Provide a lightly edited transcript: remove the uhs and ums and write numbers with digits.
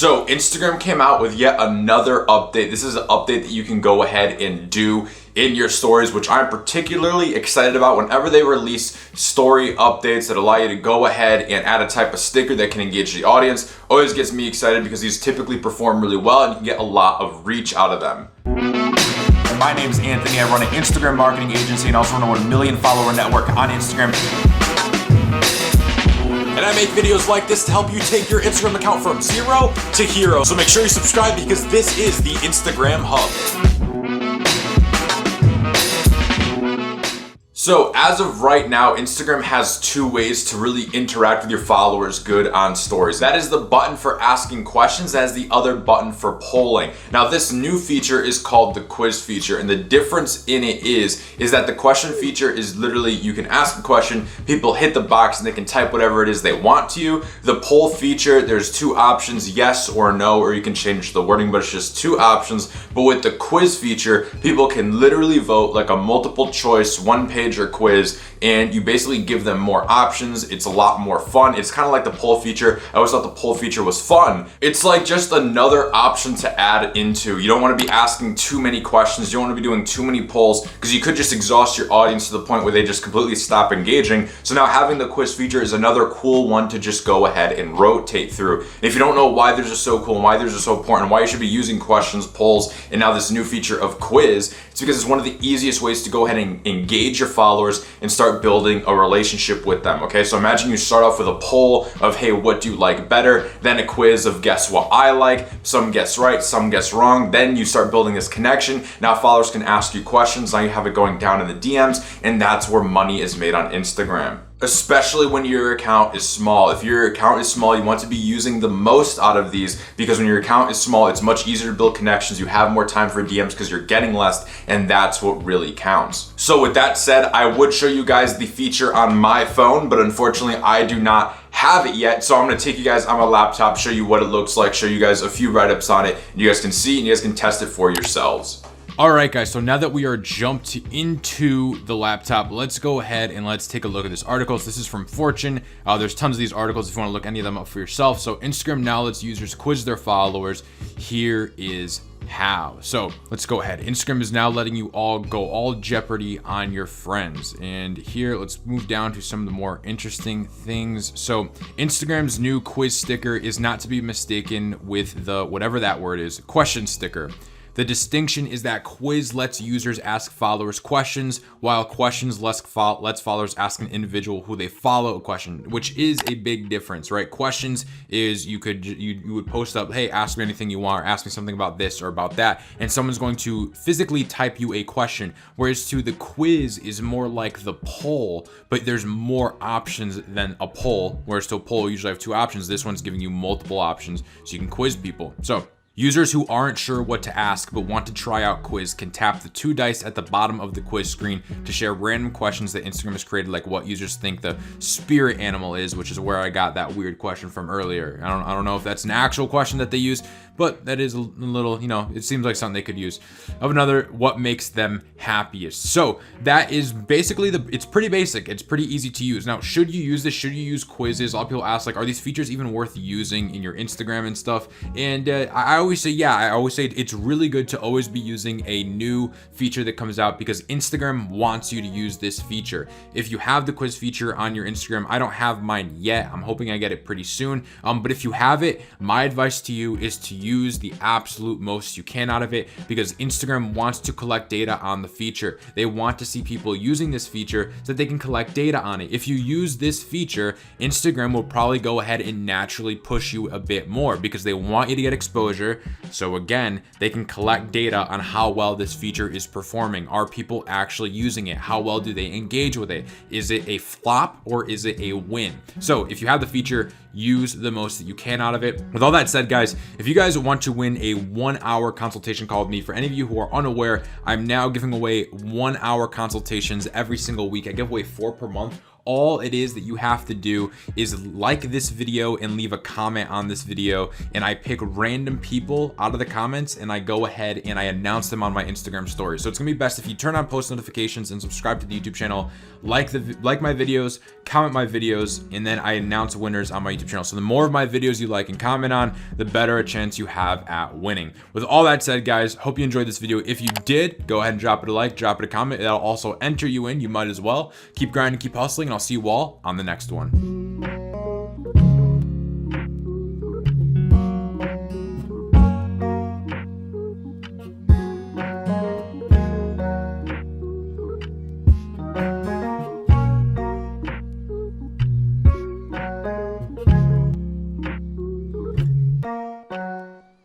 So Instagram came out with yet another update. This is an update that you can go ahead and do in your stories, which I'm particularly excited about. Whenever they release story updates that allow you to go ahead and add a type of sticker that can engage the audience, always gets me excited because these typically perform really well and you can get a lot of reach out of them. My name is Anthony. I run an Instagram marketing agency and also run a 1 million follower network on Instagram. And I make videos like this to help you take your Instagram account from 0 to hero. So make sure you subscribe because this is the Instagram Hub. So as of right now, Instagram has two ways to really interact with your followers good on stories. That is the button for asking questions. That is the other button for polling. Now this new feature is called the quiz feature, and the difference in it is that the question feature is literally you can ask a question, people hit the box and they can type whatever it is they want to you. The poll feature, there's two options, yes or no, or you can change the wording, but it's just two options. But with the quiz feature, people can literally vote like a multiple choice, one page or quiz, and you basically give them more options. It's a lot more fun. It's kind of like the poll feature. I always thought the poll feature was fun. It's like just another option to add into. You don't want to be asking too many questions. You don't want to be doing too many polls because you could just exhaust your audience to the point where they just completely stop engaging. So now having the quiz feature is another cool one to just go ahead and rotate through. And if you don't know why theirs are so cool and why theirs are so important, why you should be using questions, polls, and now this new feature of quiz, it's because it's one of the easiest ways to go ahead and engage your followers and start building a relationship with them. Okay, so imagine you start off with a poll of, hey, what do you like better? Then a quiz of guess what I like. Some guess right, some guess wrong. Then you start building this connection. Now followers can ask you questions. Now you have it going down in the DMs, and that's where money is made on Instagram. Especially when your account is small. If your account is small, you want to be using the most out of these because when your account is small, it's much easier to build connections. You have more time for DMs because you're getting less, and that's what really counts. So with that said, I would show you guys the feature on my phone, but unfortunately I do not have it yet. So I'm gonna take you guys on my laptop, show you what it looks like, show you guys a few write-ups on it, and you guys can see and you guys can test it for yourselves. All right, guys, so now that we are jumped into the laptop, let's go ahead and let's take a look at this article. So this is from Fortune. There's tons of these articles if you want to look any of them up for yourself. So Instagram now lets users quiz their followers. Here is how. So let's go ahead. Instagram is now letting you all go all Jeopardy on your friends. And here, let's move down to some of the more interesting things. So Instagram's new quiz sticker is not to be mistaken with the, whatever that word is, question sticker. The distinction is that quiz lets users ask followers questions, while questions lets followers ask an individual who they follow a question, which is a big difference, right? Questions is you would post up, hey, ask me anything you want, or ask me something about this or about that, and someone's going to physically type you a question. Whereas to the quiz is more like the poll, but there's more options than a poll. Whereas to a poll, you usually have two options. This one's giving you multiple options, so you can quiz people. So users who aren't sure what to ask but want to try out quiz can tap the two dice at the bottom of the quiz screen to share random questions that Instagram has created, like what users think the spirit animal is, which is where I got that weird question from earlier. I don't know if that's an actual question that they use, but that is a little, you know, it seems like something they could use. Of another, what makes them happiest. So that is basically it's pretty basic. It's pretty easy to use. Now, should you use this? Should you use quizzes? A lot of people ask, like, are these features even worth using in your Instagram and stuff? And I always say, yeah, I always say it's really good to always be using a new feature that comes out because Instagram wants you to use this feature. If you have the quiz feature on your Instagram, I don't have mine yet. I'm hoping I get it pretty soon. But if you have it, my advice to you is to use the absolute most you can out of it because Instagram wants to collect data on the feature. They want to see people using this feature so that they can collect data on it. If you use this feature, Instagram will probably go ahead and naturally push you a bit more because they want you to get exposure. So again, they can collect data on how well this feature is performing. Are people actually using it? How well do they engage with it? Is it a flop or is it a win? So if you have the feature, use the most that you can out of it. With all that said, guys, if you guys want to win a 1-hour consultation call with me, for any of you who are unaware, I'm now giving away 1-hour consultations every single week. I give away 4 per month. All it is that you have to do is like this video and leave a comment on this video, and I pick random people out of the comments and I go ahead and I announce them on my Instagram story. So it's gonna be best if you turn on post notifications and subscribe to the YouTube channel, like my videos, comment my videos, and then I announce winners on my YouTube channel. So the more of my videos you like and comment on, the better a chance you have at winning. With all that said, guys, hope you enjoyed this video. If you did, go ahead and drop it a like, drop it a comment. That'll also enter you in. You might as well. Keep grinding, keep hustling, and I'll see you all on the next one.